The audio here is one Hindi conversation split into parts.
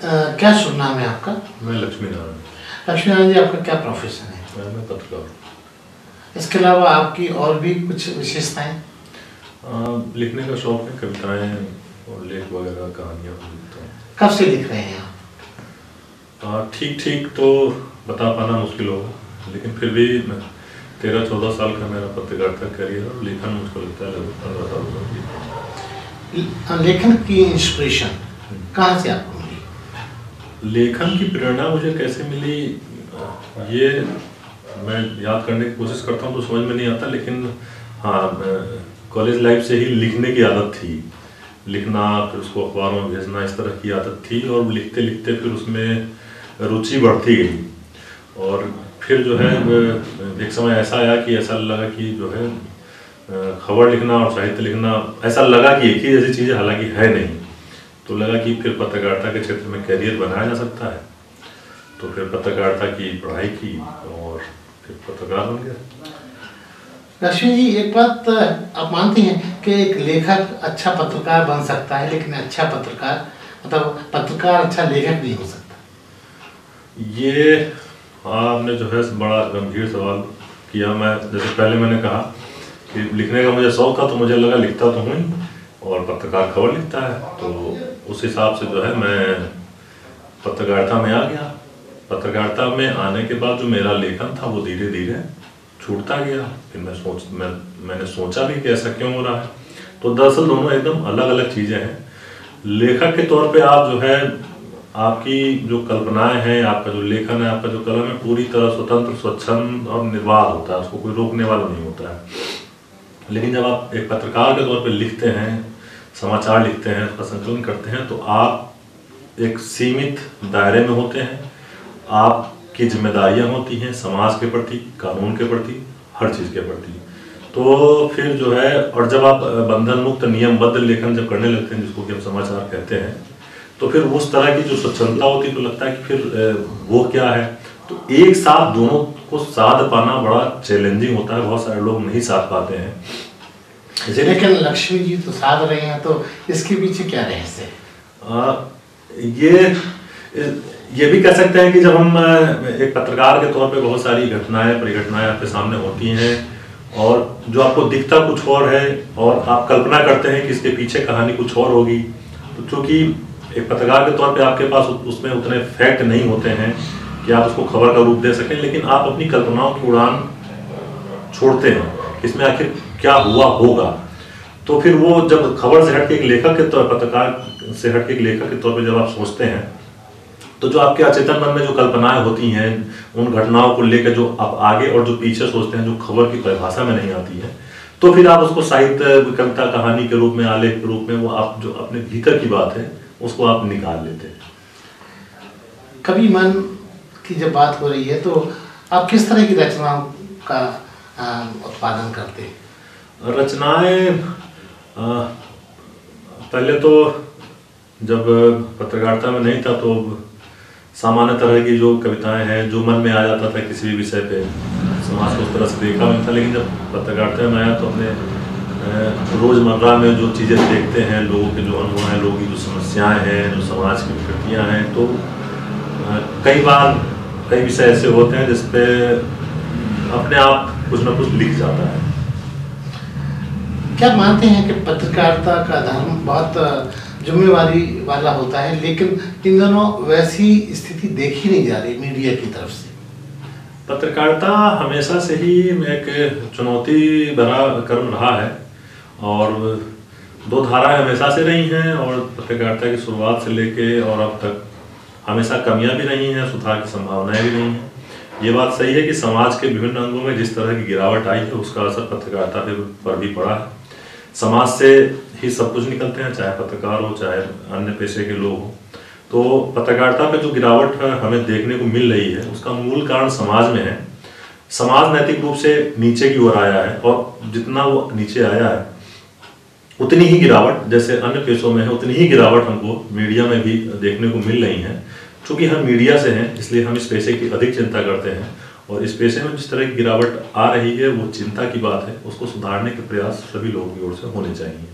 क्या शुभ नाम है आपका? मैं लक्ष्मी नारायण। लक्ष्मी नारायण जी, आपका क्या प्रोफेशन है? मैं पत्रकार हूँ। इसके अलावा आपकी और भी कुछ विशेषताएं? लिखने का शौक है, कविताएं और लेख वगैरह कहानियाँ लिखता हूँ। कब से लिख रहे हैं आप? ठीक ठीक तो बता पाना मुश्किल होगा, लेकिन फिर भी 13-14 साल का मेरा पत्रकारिता करियर और लेखन मुझको लगता है लगभग 15 साल हो गई। लेखन की इंस्पिरेशन कहाँ से आपको मिली? लेखन की प्रेरणा मुझे कैसे मिली ये मैं याद करने की कोशिश करता हूँ तो समझ में नहीं आता, लेकिन हाँ, कॉलेज लाइफ से ही लिखने की आदत थी। लिखना, फिर उसको अखबारों में भेजना, इस तरह की आदत थी और लिखते लिखते फिर उसमें रुचि बढ़ती गई। और फिर जो है एक समय ऐसा आया कि ऐसा लगा कि जो है खबर लिखना और साहित्य लिखना ऐसा लगा कि एक ही जैसी चीज़ है, हालांकि है नहीं। तो लगा कि फिर पत्रकारिता के क्षेत्र में करियर बनाया जा सकता है, तो फिर पत्रकारिता की पढ़ाई की और फिर पत्रकार बन गया। लक्ष्मी जी, एक बात आप मानती हैं कि एक लेखक अच्छा पत्रकार बन सकता है, लेकिन अच्छा पत्रकार मतलब पत्रकार अच्छा लेखक नहीं हो सकता? ये आपने जो है बड़ा गंभीर सवाल किया। मैं जैसे पहले मैंने कहा कि लिखने का मुझे शौक था, तो मुझे लगा लिखता तो हूँ और पत्रकार खबर लिखता है, तो उस हिसाब से जो है मैं पत्रकारिता में आ गया। पत्रकारिता में आने के बाद जो मेरा लेखन था वो धीरे धीरे छूटता गया। फिर मैंने सोचा भी कि ऐसा क्यों हो रहा है। तो दरअसल दोनों एकदम अलग अलग चीज़ें हैं। लेखक के तौर पे आप जो है आपकी जो कल्पनाएं हैं, आपका जो लेखन है, आपका जो कलम है, पूरी तरह स्वतंत्र, स्वच्छंद और निर्बाध होता है, उसको कोई रोकने वाला नहीं होता है। लेकिन जब आप एक पत्रकार के तौर पे लिखते हैं, समाचार लिखते हैं, उसका संकलन करते हैं, तो आप एक सीमित दायरे में होते हैं। आपकी जिम्मेदारियां होती हैं समाज के प्रति, कानून के प्रति, हर चीज़ के प्रति। तो फिर जो है, और जब आप बंधन मुक्त नियमबद्ध लेखन जब करने लगते हैं, जिसको कि हम समाचार कहते हैं, तो फिर उस तरह की जो स्वच्छंदता होती है, तो लगता है कि फिर वो क्या है। तो एक साथ दोनों को साध पाना बड़ा चैलेंजिंग होता है, बहुत सारे लोग नहीं साध पाते हैं। लेकिन लक्ष्मी जी तो साध रहे हैं, तो इसके पीछे क्या रहस्य है? ये भी कह सकते हैं कि जब हम एक पत्रकार के तौर पे बहुत सारी घटनाएं, परिघटनाएं आपके सामने होती हैं और जो आपको दिखता कुछ और है और आप कल्पना करते हैं कि इसके पीछे कहानी कुछ और होगी, तो चूंकि एक पत्रकार के तौर पे आपके पास उसमें उतने फैक्ट नहीं होते हैं कि आप उसको खबर का रूप दे सकें, लेकिन आप अपनी कल्पनाओं की उड़ान छोड़ते हैं कि इसमें आखिर क्या हुआ होगा। तो फिर वो जब खबर से हट के एक लेखक के तौर, पत्रकार से हट के एक लेखक के तौर पे जब आप सोचते हैं, तो जो आपके अचेतन मन में जो कल्पनाएं होती हैं, उन घटनाओं को लेकर जो आप आगे और जो पीछे सोचते हैं, जो खबर की परिभाषा में नहीं आती है, तो फिर आप उसको साहित्य, कविता, कहानी के रूप में, आलेख के रूप में, वो आप जो अपने भीतर की बात है उसको आप निकाल लेते हैं। कभी मन की जब बात हो रही है तो आप किस तरह की रचनाओं का उत्पादन करते हैं? रचनाएं पहले तो जब पत्रकारिता में नहीं था तो सामान्य तरह की जो कविताएं हैं, जो मन में आ जाता था किसी भी विषय पे, समाज को उस तरह से देखा नहीं था। लेकिन जब पत्रकारिता में आया तो अपने रोज़मर्रा में जो चीज़ें देखते हैं, लोगों के जो अनुभव हैं, लोगों की जो समस्याएं हैं, जो समाज की विकृतियाँ हैं, तो कई बार कई विषय ऐसे होते हैं जिस पे अपने आप कुछ ना कुछ लिख जाता है। क्या मानते हैं कि पत्रकारिता का धर्म बहुत जिम्मेवारी वाला होता है, लेकिन इन दोनों वैसी स्थिति देखी नहीं जा रही मीडिया की तरफ से? पत्रकारिता हमेशा से ही एक चुनौती भरा कर्म रहा है और दो धाराएं हमेशा से रही हैं, और पत्रकारिता की शुरुआत से लेके और अब तक हमेशा कमियां भी रही हैं, सुधार की संभावनाएं भी रही हैं। ये बात सही है कि समाज के विभिन्न अंगों में जिस तरह की गिरावट आई है, उसका असर पत्रकारिता पर भी पड़ा है। समाज से ही सब कुछ निकलते हैं, चाहे पत्रकार हो, चाहे अन्य पेशे के लोग हों। तो पत्रकारिता पे जो गिरावट हमें देखने को मिल रही है, उसका मूल कारण समाज में है। समाज नैतिक रूप से नीचे की ओर आया है, और जितना वो नीचे आया है उतनी ही गिरावट, जैसे अन्य पेशों में है, उतनी ही गिरावट हमको मीडिया में भी देखने को मिल रही है। चूँकि हम मीडिया से हैं, इसलिए हम इस पेशे की अधिक चिंता करते हैं, और इस पेशे में जिस तरह की गिरावट आ रही है वो चिंता की बात है। उसको सुधारने के प्रयास सभी लोगों की ओर से होने चाहिए।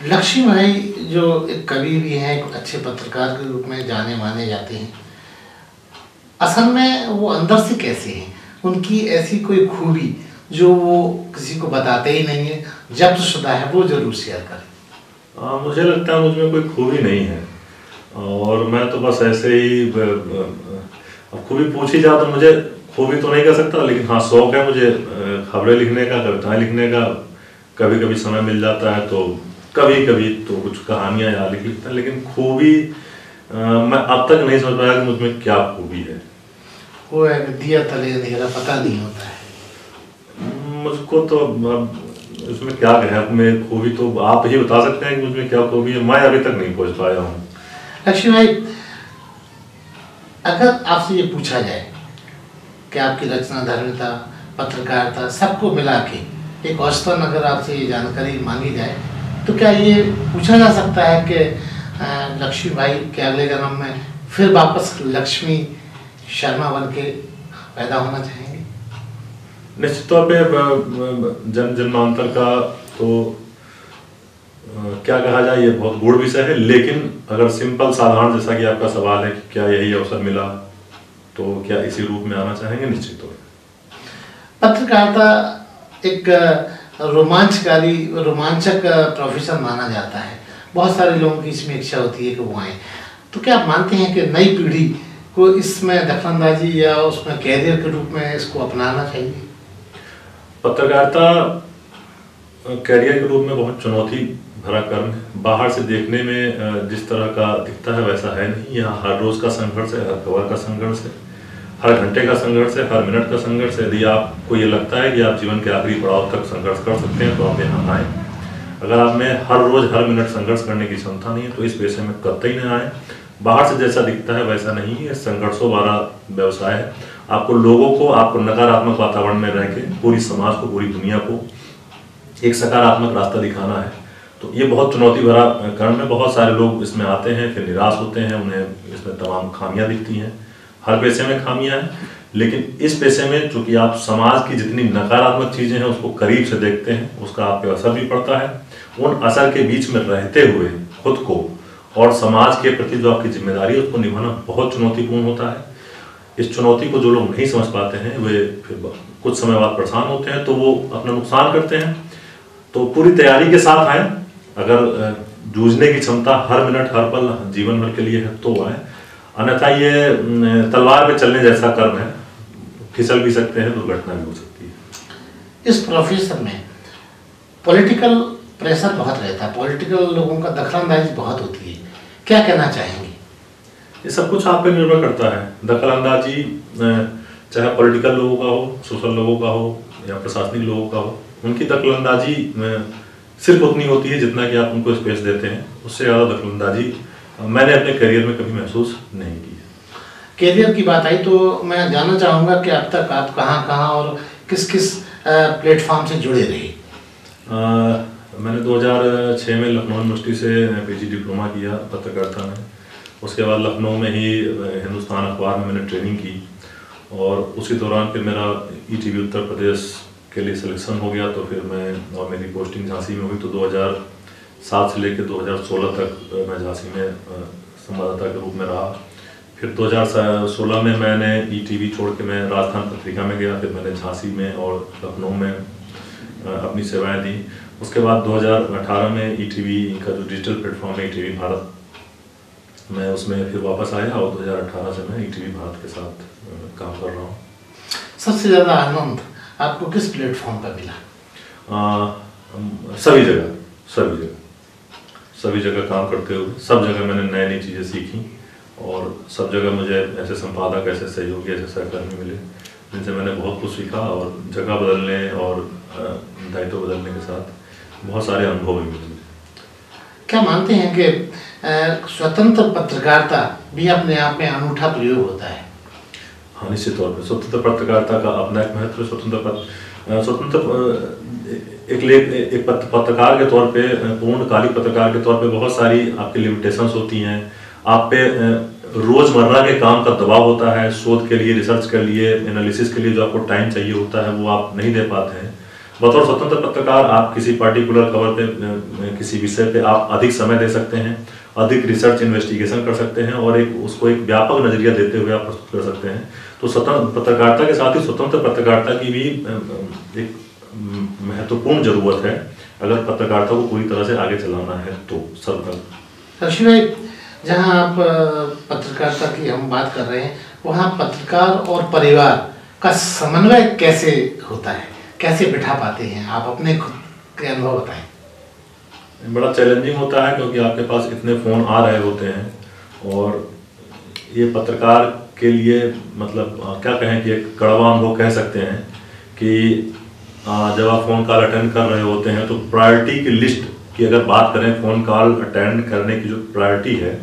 लक्ष्मी भाई जो एक कवि भी हैं, एक अच्छे पत्रकार के रूप में जाने माने जाते हैं, असल में वो अंदर से कैसे हैं? उनकी ऐसी कोई खूबी जो वो किसी को बताते ही नहीं है, जब शुदा है, वो जरूर शेयर करें। मुझे लगता है मुझ में कोई खूबी नहीं है, और मैं तो बस ऐसे ही अब खूबी पूछी जाए तो मुझे खूबी तो नहीं कह सकता, लेकिन हाँ शौक है मुझे खबरें लिखने का, कविताएं लिखने का। कभी कभी समय मिल जाता है तो कभी कभी तो कुछ कहानियां याद लिख लेता है, लेकिन खूबी मैं अब तक नहीं समझ पाया कि मुझ में क्या खूबी है। वो है दिया तले अंधेरा पता नहीं होता है मुझको तो अब इसमें क्या कहें, मैं खूबी तो आप ही बता सकते हैं कि मुझ में क्या खूबी है, मैं अभी तक नहीं पहुंच पाया हूँ। लक्ष्मी भाई, अगर आपसे ये पूछा जाए कि आपकी रचना धर्मिता, पत्रकारिता सबको मिला के एक औसतन अगर आपसे ये जानकारी मांगी जाए, तो क्या ये पूछा जा सकता है कि लक्ष्मी भाई के अगले जन्म में फिर वापस लक्ष्मी शर्मा बन के पैदा होना चाहेंगे? निश्चित तौर पे जन्मांतर का तो क्या कहा जाए, ये बहुत गूढ़ विषय है, लेकिन अगर सिंपल साधारण जैसा कि आपका सवाल है कि क्या यही अवसर मिला तो क्या इसी रूप में आना चाहेंगे, निश्चित तौर पे। पत्रकारिता एक रोमांचक प्रोफेशन माना जाता है, बहुत सारे लोगों की इसमें इच्छा होती है कि वो आए, तो क्या आप मानते हैं कि नई पीढ़ी को इसमें दखलंदाजी या उसमें कैरियर के रूप में इसको अपनाना चाहिए? पत्रकारिता कैरियर के रूप में बहुत चुनौती भरा कर्म है। बाहर से देखने में जिस तरह का दिखता है वैसा है नहीं। यहाँ हर रोज का संघर्ष है, हर खबर का संघर्ष है, हर घंटे का संघर्ष है, हर मिनट का संघर्ष है। यदि आपको ये लगता है कि आप जीवन के आखिरी पड़ाव तक संघर्ष कर सकते हैं तो आप यहाँ आए। अगर आप में हर रोज हर मिनट संघर्ष करने की क्षमता नहीं है तो इस पेशे में कतई न आए। बाहर से जैसा दिखता है वैसा नहीं है, संघर्षों वाला व्यवसाय है। आपको लोगों को, आपको नकारात्मक वातावरण में रह के पूरी समाज को, पूरी दुनिया को एक सकारात्मक रास्ता दिखाना है। तो ये बहुत चुनौती भरा कर्म है। बहुत सारे लोग इसमें आते हैं फिर निराश होते हैं, उन्हें इसमें तमाम खामियां दिखती हैं। हर पेशे में खामियां हैं, लेकिन इस पेशे में चूंकि आप समाज की जितनी नकारात्मक चीजें हैं उसको करीब से देखते हैं, उसका आप पे असर भी पड़ता है। उन असर के बीच में रहते हुए खुद को और समाज के प्रति जो आपकी जिम्मेदारी है उसको निभाना बहुत चुनौतीपूर्ण होता है। इस चुनौती को जो लोग नहीं समझ पाते हैं वे फिर कुछ समय बाद परेशान होते हैं, तो वो अपना नुकसान करते हैं। तो पूरी तैयारी के साथ आए। अगर जूझने की क्षमता हर मिनट हर पल जीवन भर के लिए है तो आए, अन्यथा ये तलवार पे चलने जैसा कर्म है, फिसल भी सकते हैं, दुर्घटना भी हो सकती है। इस प्रोफेशन में पॉलिटिकल प्रेशर बहुत रहता है, पॉलिटिकल लोगों का दखलंदाजी बहुत होती है, क्या कहना चाहेंगे? ये सब कुछ आप पे निर्भर करता है। दखलंदाजी चाहे पॉलिटिकल लोगों का हो, सोशल लोगों का हो या प्रशासनिक लोगों का हो, उनकी दखलंदाजी सिर्फ उतनी होती है जितना कि आप उनको स्पेस देते हैं। उससे ज़्यादा दखलंदाजी मैंने अपने करियर में कभी महसूस नहीं की है। करियर की बात आई तो मैं जानना चाहूँगा कि अब तक आप कहाँ और किस किस प्लेटफॉर्म से जुड़े रहे? मैंने 2006 में लखनऊ यूनिवर्सिटी से पीजी डिप्लोमा किया पत्रकारिता में। उसके बाद लखनऊ में ही हिंदुस्तान अखबार में मैंने ट्रेनिंग की, और उसी दौरान फिर मेरा ईटीवी उत्तर प्रदेश के लिए सिलेक्शन हो गया। तो फिर मैं और मेरी पोस्टिंग झांसी में हुई। तो 2007 से लेकर 2016 तक मैं झांसी में संवाददाता के रूप में रहा। फिर 2016 में मैंने ईटीवी छोड़ के मैं राजस्थान पत्रिका में गया। फिर मैंने झांसी में और लखनऊ में अपनी सेवाएं दी। उसके बाद 2018 में ईटीवी का जो डिजिटल प्लेटफॉर्म है ईटीवी भारत, मैं उसमें फिर वापस आया और 2018 से मैं ईटीवी भारत के साथ काम कर रहा हूँ। सबसे ज़्यादा आनंद आपको किस प्लेटफॉर्म पर मिला? सभी जगह काम करते हुए सब जगह मैंने नई नई चीज़ें सीखी, और सब जगह मुझे ऐसे संपादक, ऐसे सहयोगी, ऐसे सहकर्मी मिले जिनसे मैंने बहुत कुछ सीखा, और जगह बदलने और दायित्व बदलने के साथ बहुत सारे अनुभव भी मिले। क्या मानते हैं कि स्वतंत्र पत्रकारिता भी अपने आप में अनूठा प्रयोग होता है? हाँ, निश्चित तौर पर स्वतंत्र पत्रकारिता का अपना एक महत्व। एक पत्रकार के तौर पे, पूर्णकालिक पत्रकार के तौर पे बहुत सारी आपकी लिमिटेशंस होती हैं। आप पे रोजमर्रा के काम का दबाव होता है, शोध के लिए, रिसर्च के लिए, एनालिसिस के लिए जो आपको टाइम चाहिए होता है वो आप नहीं दे पाते हैं। बतौर स्वतंत्र पत्रकार आप किसी पर्टिकुलर खबर पे, किसी विषय पे आप अधिक समय दे सकते हैं, अधिक रिसर्च इन्वेस्टिगेशन कर सकते हैं और उसको एक व्यापक नजरिया देते हुए आप प्रस्तुत कर सकते हैं। तो स्वतंत्र पत्रकारिता के साथ ही स्वतंत्र पत्रकारिता की भी एक महत्वपूर्ण जरूरत है अगर पत्रकारिता को पूरी तरह से आगे चलाना है तो। लक्ष्मी भाई, जहाँ आप पत्रकारिता की हम बात कर रहे हैं, वहाँ पत्रकार और परिवार का समन्वय कैसे होता है, कैसे बिठा पाते हैं आप? अपने खुद के अनुभव बताएं। बड़ा चैलेंजिंग होता है क्योंकि आपके पास इतने फ़ोन आ रहे होते हैं और ये पत्रकार के लिए मतलब क्या कहें कि एक कड़वा अनुभव कह सकते हैं कि जब आप फ़ोन कॉल अटेंड कर रहे होते हैं तो प्रायोरिटी की लिस्ट की अगर बात करें, फ़ोन कॉल अटेंड करने की जो प्रायोरिटी है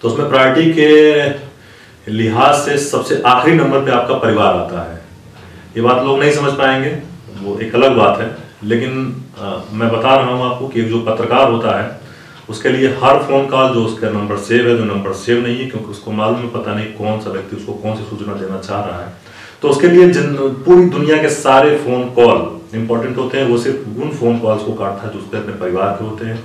तो उसमें प्रायोरिटी के लिहाज से सबसे आखिरी नंबर पे आपका परिवार आता है। ये बात लोग नहीं समझ पाएंगे, वो एक अलग बात है, लेकिन मैं बता रहा हूँ आपको कि जो पत्रकार होता है उसके लिए हर फ़ोन कॉल जो उसका नंबर सेव है, जो नंबर सेव नहीं है, क्योंकि उसको मालूम है पता नहीं कौन सा व्यक्ति उसको कौन सी सूचना देना चाह रहा है, तो उसके लिए पूरी दुनिया के सारे फ़ोन कॉल इंपॉर्टेंट होते हैं। वो सिर्फ उन फ़ोन कॉल्स को काटता है जो उसके अपने परिवार के होते हैं,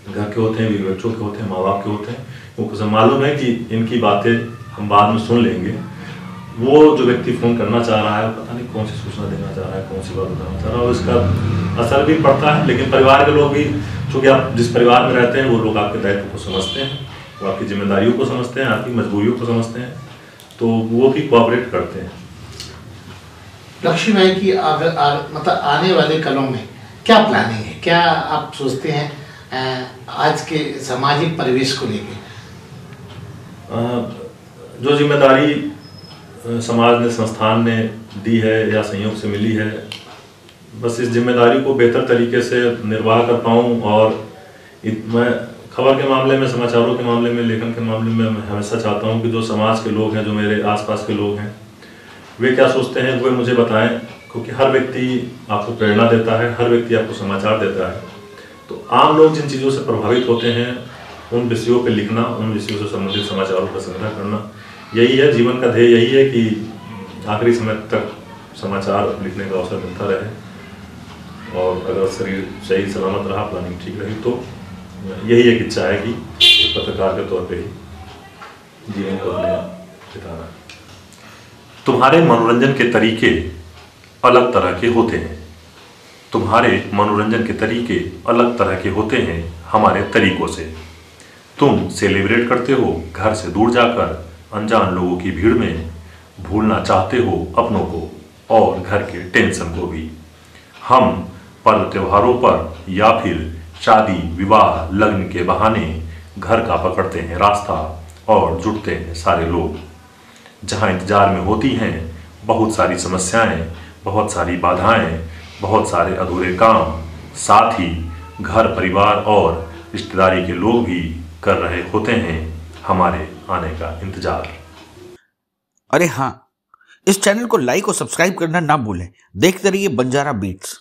घर के होते हैं, बीवी बच्चों के होते हैं, माँ बाप के होते हैं, क्योंकि उसे मालूम है कि इनकी बातें हम बाद में सुन लेंगे। वो जो व्यक्ति फ़ोन करना चाह रहा है पता नहीं कौन सी सूचना देना चाह रहा है, कौन सी बात बताना चाह रहा है, और इसका असर भी पड़ता है। लेकिन परिवार के लोग भी, चूँकि आप जिस परिवार में रहते हैं वो लोग आपके दायित्व को समझते हैं, वो आपकी जिम्मेदारियों को समझते हैं, आपकी मजबूरियों को समझते हैं, तो वो भी कोऑपरेट करते हैं। लक्ष्मी भाई की मतलब आने वाले कलों में क्या प्लानिंग है, क्या आप सोचते हैं आज के सामाजिक परिवेश को लेकर? जो जिम्मेदारी समाज ने, संस्थान ने दी है या संयोग से मिली है, बस इस जिम्मेदारी को बेहतर तरीके से निर्वाह कर पाऊँ। और मैं खबर के मामले में, समाचारों के मामले में, लेखन के मामले में मैं हमेशा चाहता हूँ कि जो समाज के लोग हैं, जो मेरे आसपास के लोग हैं, वे क्या सोचते हैं वो मुझे बताएं, क्योंकि हर व्यक्ति आपको प्रेरणा देता है, हर व्यक्ति आपको समाचार देता है। तो आम लोग जिन चीज़ों से प्रभावित होते हैं उन विषयों पे लिखना, उन विषयों से संबंधित समाचारों का संग्रह करना, यही है जीवन का ध्येय। यही है कि आखिरी समय तक समाचार लिखने का अवसर मिलता रहे और अगर शरीर सही सलामत रहा, प्लानिंग ठीक रही, तो यही एक इच्छा है कि पत्रकार के तौर पे ही जीवन को अपने बिताना। तुम्हारे मनोरंजन के तरीके अलग तरह के होते हैं। तुम्हारे मनोरंजन के तरीके अलग तरह के होते हैं हमारे तरीकों से। तुम सेलिब्रेट करते हो घर से दूर जाकर, अनजान लोगों की भीड़ में, भूलना चाहते हो अपनों को और घर के टेंशन को भी। हम पर्व त्योहारों पर या फिर शादी विवाह लग्न के बहाने घर का पकड़ते हैं रास्ता और जुटते हैं सारे लोग। जहाँ इंतजार में होती हैं बहुत सारी समस्याएं, बहुत सारी बाधाएं, बहुत सारे अधूरे काम, साथ ही घर परिवार और रिश्तेदारी के लोग भी कर रहे होते हैं हमारे आने का इंतजार। अरे हाँ, इस चैनल को लाइक और सब्सक्राइब करना ना भूलें। देखते रहिए बंजारा बीट्स।